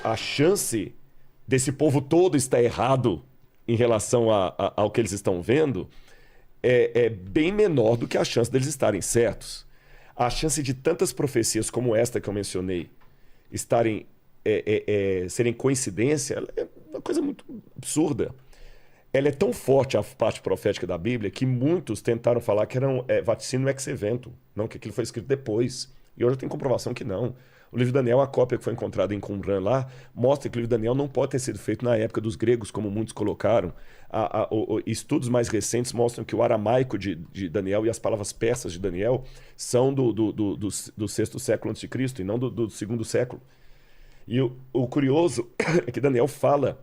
a chance desse povo todo estar errado em relação ao que eles estão vendo é bem menor do que a chance deles estarem certos. A chance de tantas profecias como esta que eu mencionei estarem serem coincidência é uma coisa muito absurda. Ela é tão forte, a parte profética da Bíblia, que muitos tentaram falar que era vaticínio ex eventum, não que aquilo foi escrito depois. E hoje tem comprovação que não. O livro de Daniel, a cópia que foi encontrada em Qumran lá, mostra que o livro de Daniel não pode ter sido feito na época dos gregos, como muitos colocaram. Estudos mais recentes mostram que o aramaico de Daniel e as palavras persas de Daniel são do sexto século antes de Cristo e não do segundo século. E o curioso é que Daniel fala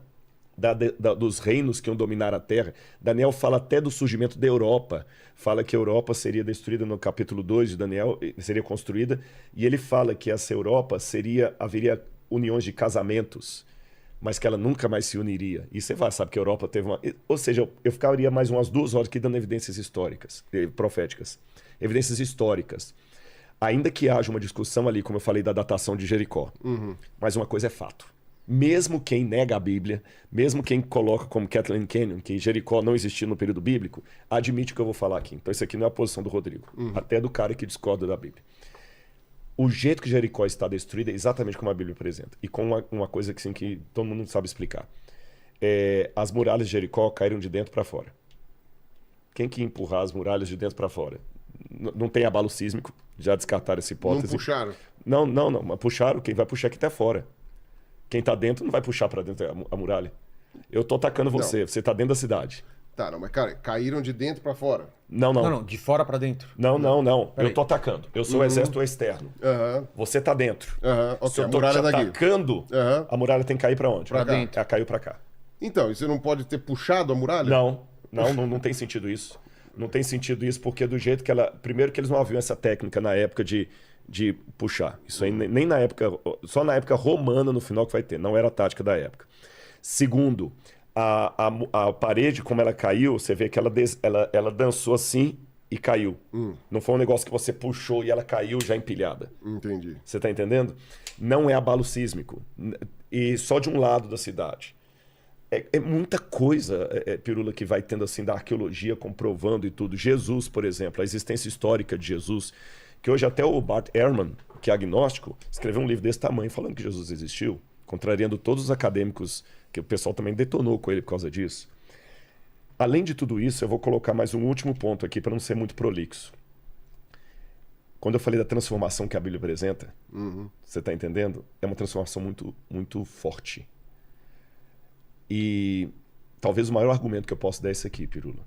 dos reinos que iam dominar a terra. Daniel fala até do surgimento da Europa. Fala que a Europa seria destruída no capítulo 2 de Daniel, seria construída, e ele fala que essa Europa haveria uniões de casamentos, mas que ela nunca mais se uniria. E você sabe que a Europa teve uma... Ou seja, eu ficaria mais umas 2 horas aqui dando evidências históricas, proféticas. Evidências históricas. Ainda que haja uma discussão ali, como eu falei, da datação de Jericó. Mas uma coisa é fato. Mesmo quem nega a Bíblia, mesmo quem coloca como Kathleen Kenyon, que Jericó não existiu no período bíblico, admite o que eu vou falar aqui. Então isso aqui não é a posição do Rodrigo, até do cara que discorda da Bíblia. O jeito que Jericó está destruída é exatamente como a Bíblia apresenta. E com uma coisa que, assim, que todo mundo sabe explicar. As muralhas de Jericó caíram de dentro para fora. Quem que ia empurrar as muralhas de dentro para fora? Não tem abalo sísmico, já descartaram essa hipótese. Não puxaram? Não, mas puxaram, quem vai puxar aqui até fora. Quem tá dentro não vai puxar para dentro a muralha. Eu tô atacando você, você tá dentro da cidade. Tá, não, mas cara, caíram de dentro pra fora? Não, de fora pra dentro. Não. Eu tô atacando. Eu sou o exército externo. Você tá dentro. Ok, Se eu a tô muralha te daqui. atacando, a muralha tem que cair pra onde? Pra cá. Ela caiu pra cá. Então, e você não pode ter puxado a muralha? Não tem sentido isso. Não tem sentido isso porque do jeito que ela... Primeiro que eles não haviam essa técnica na época de puxar. Isso aí nem na época... Só na época romana no final que vai ter. Não era a tática da época. Segundo, a parede, como ela caiu, você vê que ela dançou assim e caiu. Não foi um negócio que você puxou e ela caiu já empilhada. Entendi. Você tá entendendo? Não é abalo sísmico. E só de um lado da cidade. É muita coisa, Pirula, que vai tendo assim da arqueologia comprovando e tudo. Jesus, por exemplo, a existência histórica de Jesus, que hoje até o Bart Ehrman, que é agnóstico, escreveu um livro desse tamanho falando que Jesus existiu, contrariando todos os acadêmicos, que o pessoal também detonou com ele por causa disso. Além de tudo isso, eu vou colocar mais um último ponto aqui para não ser muito prolixo. Quando eu falei da transformação que a Bíblia apresenta, você está entendendo? É uma transformação muito, muito forte. E talvez o maior argumento que eu posso dar é esse aqui, Pirula.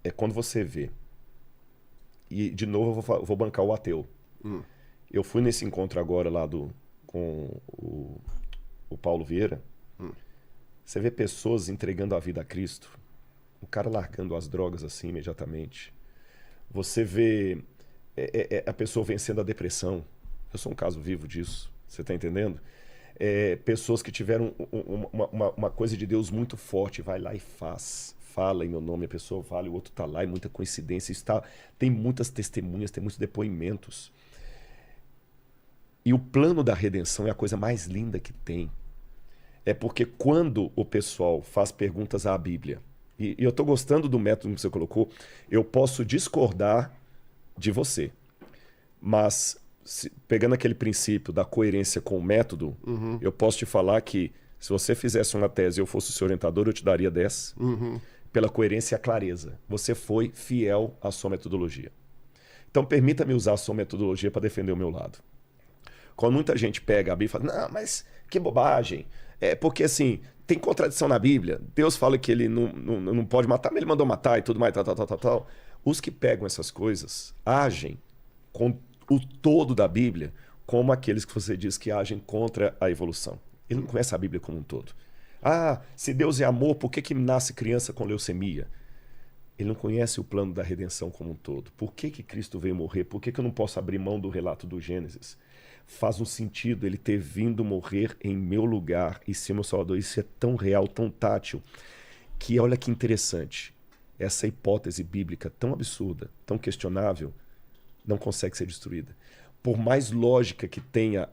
É quando você vê. E, de novo, eu vou bancar o ateu. Eu fui nesse encontro agora lá com o Paulo Vieira. Você vê pessoas entregando a vida a Cristo. O cara largando as drogas assim imediatamente. Você vê a pessoa vencendo a depressão. Eu sou um caso vivo disso. Você está entendendo? Pessoas que tiveram uma coisa de Deus muito forte, vai lá e fala em meu nome, a pessoa fala e o outro está lá, e muita coincidência, tem muitas testemunhas, tem muitos depoimentos. E o plano da redenção é a coisa mais linda que tem. É porque quando o pessoal faz perguntas à Bíblia, e eu estou gostando do método que você colocou, eu posso discordar de você, mas... pegando aquele princípio da coerência com o método, eu posso te falar que se você fizesse uma tese e eu fosse o seu orientador, eu te daria 10. Pela coerência e a clareza. Você foi fiel à sua metodologia. Então, permita-me usar a sua metodologia para defender o meu lado. Quando muita gente pega a Bíblia e fala, não, mas que bobagem. Porque, assim, tem contradição na Bíblia. Deus fala que ele não pode matar, mas ele mandou matar e tudo mais, tal. Os que pegam essas coisas agem com o todo da Bíblia como aqueles que você diz que agem contra a evolução. Ele não conhece a Bíblia como um todo. Se Deus é amor, por que nasce criança com leucemia? Ele não conhece o plano da redenção como um todo. Por que Cristo veio morrer? Por que eu não posso abrir mão do relato do Gênesis? Faz um sentido ele ter vindo morrer em meu lugar e ser meu Salvador. Isso é tão real, tão tátil, que olha que interessante. Essa hipótese bíblica tão absurda, tão questionável, não consegue ser destruída. por mais lógica que tenha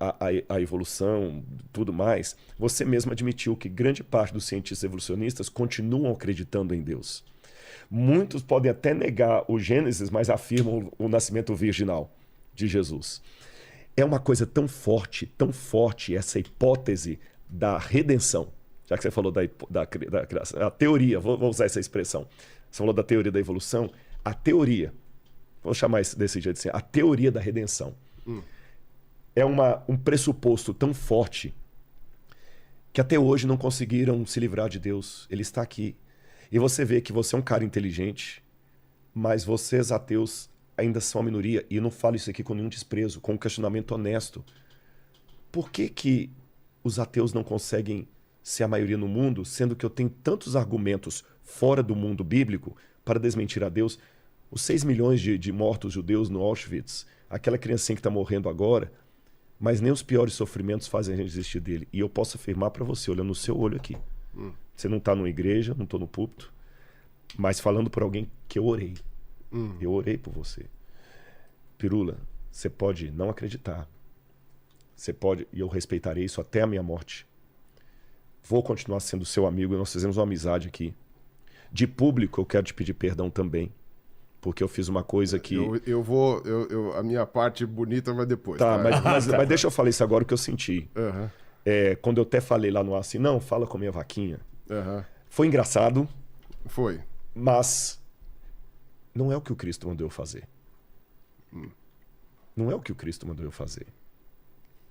a evolução, tudo mais, você mesmo admitiu que grande parte dos cientistas evolucionistas continuam acreditando em Deus. Muitos podem até negar o Gênesis, mas afirmam o nascimento virginal de Jesus. É uma coisa tão forte essa hipótese da redenção. Já que você falou da criação, a teoria, vou usar essa expressão. Você falou da teoria da evolução. A teoria, vou chamar desse jeito assim, a teoria da redenção. É um pressuposto tão forte que até hoje não conseguiram se livrar de Deus. Ele está aqui. E você vê que você é um cara inteligente, mas vocês, ateus, ainda são a minoria. E eu não falo isso aqui com nenhum desprezo, com um questionamento honesto. Por que os ateus não conseguem ser a maioria no mundo, sendo que eu tenho tantos argumentos fora do mundo bíblico para desmentir a Deus? Os 6 milhões de mortos judeus no Auschwitz, aquela criancinha que está morrendo agora, mas nem os piores sofrimentos fazem a gente desistir dele. E eu posso afirmar para você, olhando no seu olho aqui. Você não está numa igreja, não estou no púlpito, mas falando por alguém que eu orei. Eu orei por você. Pirula, você pode não acreditar. Você pode, e eu respeitarei isso até a minha morte. Vou continuar sendo seu amigo e nós fizemos uma amizade aqui. De público, eu quero te pedir perdão também. Porque eu fiz uma coisa que... A minha parte bonita vai depois. Tá, mas deixa eu falar isso agora, o que eu senti. Uhum. Quando eu até falei lá no ar assim, não, fala com a minha vaquinha. Uhum. Foi engraçado. Foi. Mas não é o que o Cristo mandou eu fazer. Não é o que o Cristo mandou eu fazer.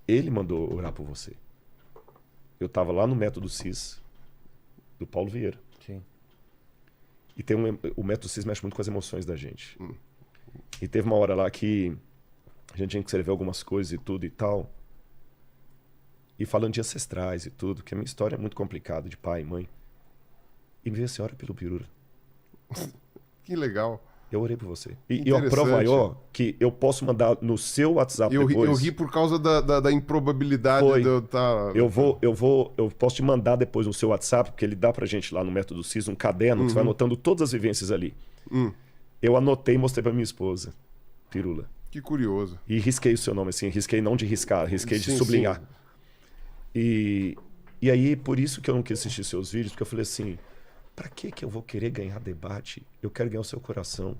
Ele mandou orar por você. Eu estava lá no Método CIS, do Paulo Vieira. Sim. E o Método CIS mexe muito com as emoções da gente. E teve uma hora lá que a gente tinha que escrever algumas coisas e tudo e tal. E falando de ancestrais e tudo, que a minha história é muito complicada, de pai e mãe. E me veio assim, ora pelo Pirura. Que legal. Eu orei por você. E a prova maior que eu posso mandar no seu WhatsApp depois. Eu ri por causa da improbabilidade de eu estar... Eu posso te mandar depois no seu WhatsApp, porque ele dá pra gente lá no Método CIS um caderno que você vai anotando todas as vivências ali. Eu anotei e mostrei pra minha esposa, Pirula. Que curioso. E risquei o seu nome assim, risquei não de riscar, risquei de sublinhar. Sim. E aí, por isso que eu não quis assistir seus vídeos, porque eu falei assim, pra que eu vou querer ganhar debate? Eu quero ganhar o seu coração.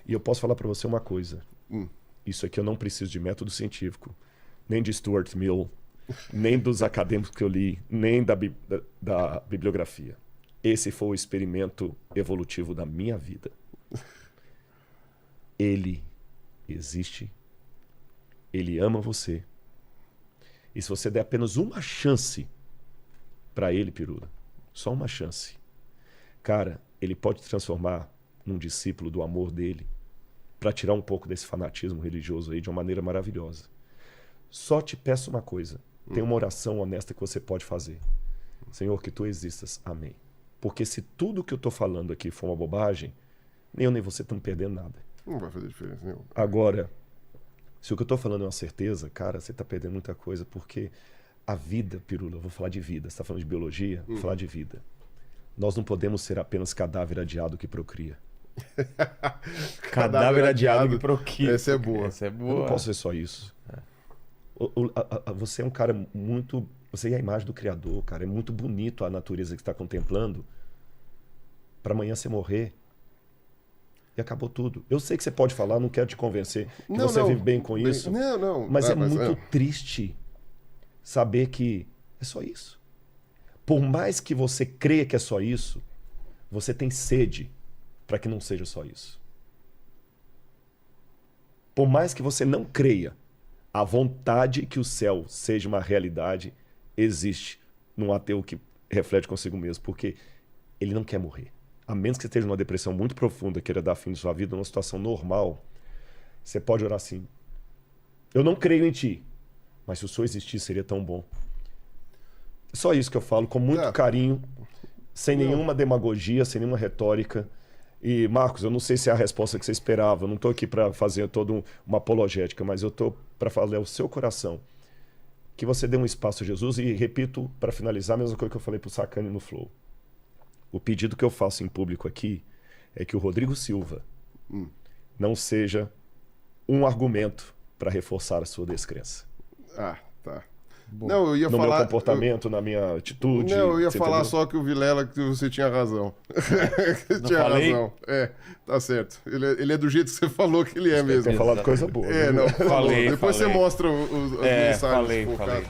E eu posso falar pra você uma coisa. Isso aqui eu não preciso de método científico, nem de Stuart Mill, nem dos acadêmicos que eu li, nem da bibliografia. Esse foi o experimento evolutivo da minha vida. Ele existe. Ele ama você. E se você der apenas uma chance para ele, Pirula, só uma chance, cara, ele pode te transformar num discípulo do amor dele para tirar um pouco desse fanatismo religioso aí de uma maneira maravilhosa. Só te peço uma coisa. Tem uma oração honesta que você pode fazer. Senhor, que tu existas. Amém. Porque se tudo que eu estou falando aqui for uma bobagem, nem eu nem você estamos perdendo nada. Não vai fazer diferença nenhuma. Agora, se o que eu estou falando é uma certeza, cara, você está perdendo muita coisa, porque a vida, Pirula, eu vou falar de vida. Você está falando de biologia? Vou falar de vida. Nós não podemos ser apenas cadáver adiado que procria. Cadáver adiado que procria. Essa é boa. Essa é boa. Eu não posso ser só isso. Você é um cara muito... Você é a imagem do Criador, cara. É muito bonito a natureza que você está contemplando. Para amanhã você morrer. E acabou tudo. Eu sei que você pode falar, não quero te convencer que você vive bem com isso. Não. Mas é muito triste saber que é só isso. Por mais que você creia que é só isso, você tem sede para que não seja só isso. Por mais que você não creia, a vontade que o céu seja uma realidade existe num ateu que reflete consigo mesmo, porque ele não quer morrer. A menos que você esteja numa depressão muito profunda, queira dar fim de sua vida, numa situação normal, você pode orar assim: eu não creio em ti, mas se o Senhor existir seria tão bom. Só isso que eu falo, com muito carinho, sem nenhuma demagogia, sem nenhuma retórica. E, Marcos, eu não sei se é a resposta que você esperava, eu não estou aqui para fazer toda uma apologética, mas eu estou para falar ao seu coração que você dê um espaço a Jesus. E repito, para finalizar, a mesma coisa que eu falei para o Sacani no Flow. O pedido que eu faço em público aqui é que o Rodrigo Silva não seja um argumento para reforçar a sua descrença. Ah, tá. Bom, não, eu ia no falar... meu comportamento, na minha atitude. Não, eu ia falar entendeu? Só que o Vilela, que você tinha razão. Tinha razão. Tá certo. Ele é do jeito que você falou que ele é mesmo. Tem falado coisa boa. Não, falei. Depois você mostra as mensagens. Falei.